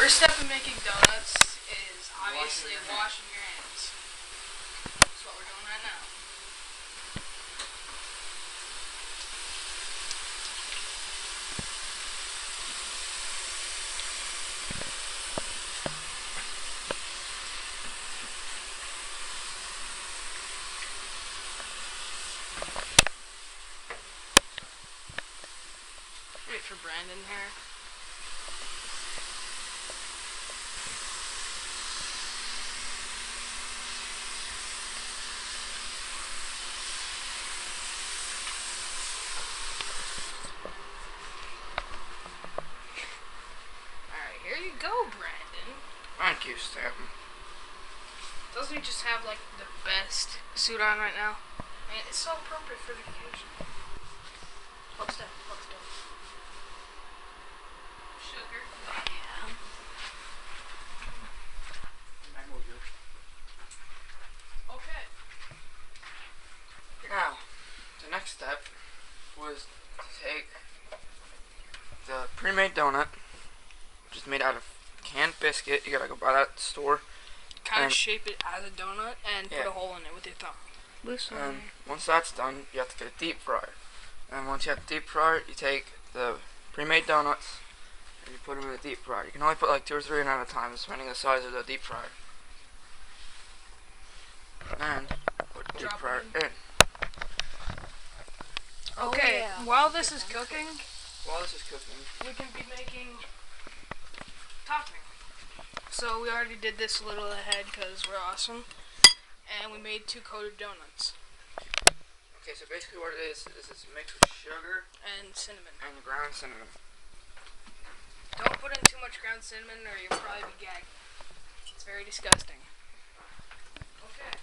First step in making donuts is obviously washing your hands. That's what we're doing right now. Wait for Brandon here. Alright, here you go, Brandon. Thank you, Stanton. Doesn't he just have like the best suit on right now? I mean, it's so appropriate for the occasion. What's that? What's that? Sugar. Yeah. Okay. Now, the next step was to take the pre-made donut, which is made out of canned biscuit. You gotta go buy that at the store. Kind of shape it as a donut and put Yeah. a hole in it with your thumb. And once that's done, you have to get a deep fryer. And once you have the deep fryer, you take the pre-made donuts and you put them in the deep fryer. You can only put like 2 or 3 in at a time, depending on the size of the deep fryer. And put the deep fryer in. Okay, while this is cooking, we can be making topping. So we already did this a little ahead because we're awesome. And we made 2 coated donuts. Okay, so basically what it is it's mixed with sugar and cinnamon. And ground cinnamon. Don't put in too much ground cinnamon or you'll probably be gagging. It's very disgusting. Okay.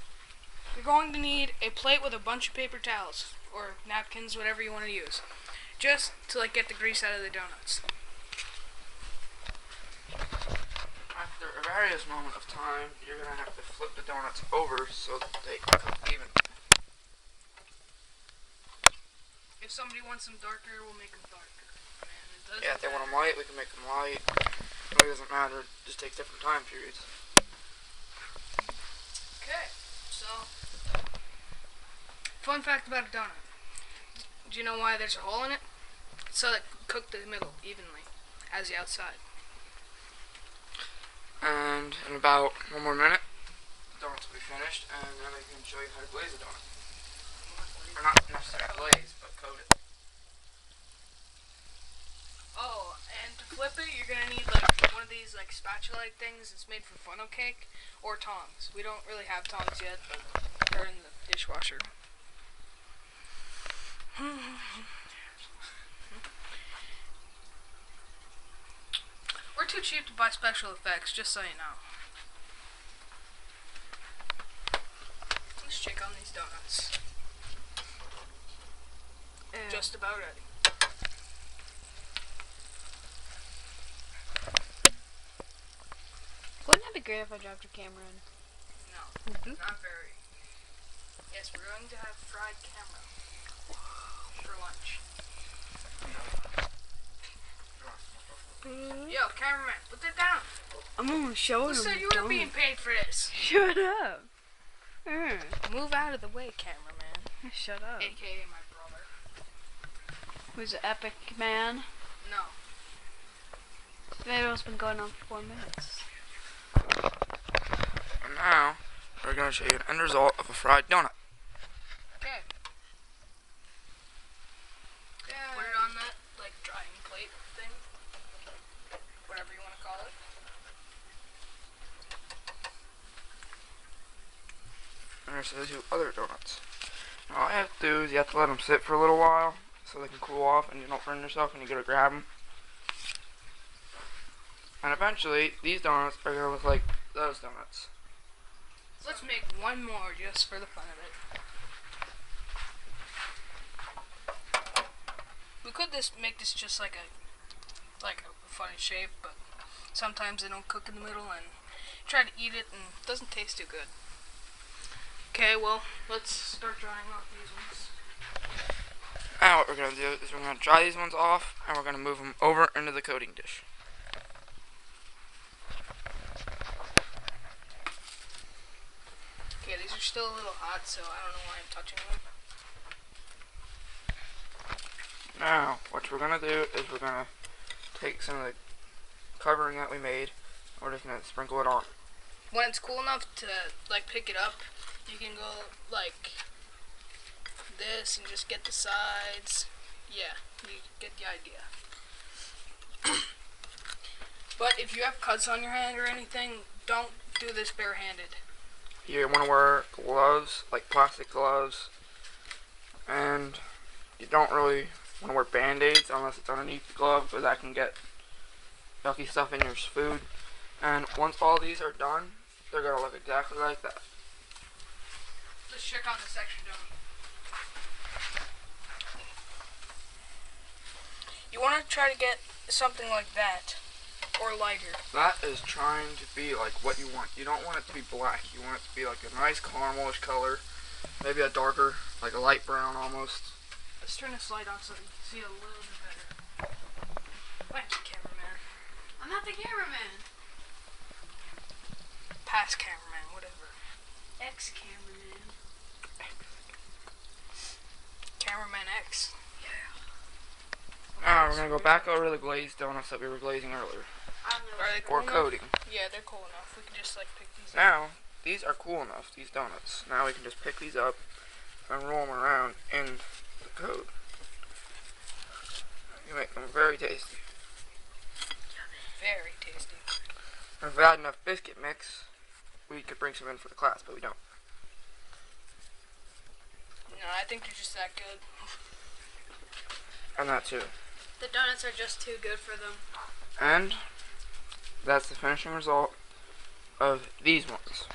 You're going to need a plate with a bunch of paper towels or napkins, whatever you want to use. Just to like get the grease out of the donuts. After a various moment of time, you're going to have to flip the donuts over so that they cook even. If somebody wants them darker, we'll make them darker. Man, if they want them light, we can make them light. It really doesn't matter, it just takes different time periods. Okay, so, fun fact about a donut. Do you know why there's a hole in it? So that cook the middle evenly, as the outside. And in about 1 more minute, the donuts will be finished, and then I can show you how to glaze a donut. Or not necessarily glaze, but coat it. Oh, and to flip it, you're gonna need like one of these like spatula-like things. It's made for funnel cake, or tongs. We don't really have tongs yet, but they're in the dishwasher. We're too cheap to buy special effects, just so you know. Let's check on these donuts. Just about ready. Wouldn't that be great if I dropped your camera in? No, not very. Yes, we're going to have fried camera for lunch. Yo, cameraman, put that down. I'm gonna show him. Who said you were being paid for this? Shut up. Move out of the way, cameraman. Shut up. AKA my brother. Who's an epic man? No. The video's been going on for 4 minutes. And now, we're going to show you an end result of a fried donut. Okay. Put it on that, like, drying plate thing. Whatever you want to call it. And there's the 2 other donuts. Now all you have to do is you have to let them sit for a little while so they can cool off and you don't burn yourself when you go to grab them. And eventually, these donuts are going to look like those donuts. Let's make one more just for the fun of it. We could make this just like a funny shape, but sometimes they don't cook in the middle and try to eat it and it doesn't taste too good. Okay, well, let's start drying off these ones. Now what we're going to do is we're going to dry these ones off and we're going to move them over into the coating dish. still a little hot, so I don't know why I'm touching them. Now, what we're gonna do is we're gonna take some of the covering that we made. We're just gonna sprinkle it on. When it's cool enough to like pick it up, you can go like this and just get the sides. Yeah, you get the idea. But if you have cuts on your hand or anything, don't do this barehanded. You want to wear gloves, like plastic gloves, and you don't really want to wear band-aids unless it's underneath the glove, because that can get yucky stuff in your food. And once all these are done, they're going to look exactly like that. Let's check on the section dummy. You want to try to get something like that, or lighter. That is trying to be like what you want. You don't want it to be black. You want it to be like a nice caramelish color, maybe a darker, like a light brown almost. Let's turn this light on so you can see a little bit better. Thank you, cameraman. I'm not the cameraman. Past cameraman, whatever. Ex-cameraman. Cameraman X. Now we're going to go back over the glazed donuts that we were glazing earlier. I don't know. Are they Or cool enough? coating. Yeah, they're cool enough. We can just like pick these up. Now, these are cool enough, these donuts. Now we can just pick these up and roll them around in the code. You make them very tasty. Very tasty. If we had enough biscuit mix, we could bring some in for the class, but we don't. No, I think they're just that good. And that too. The donuts are just too good for them. And that's the finishing result of these ones.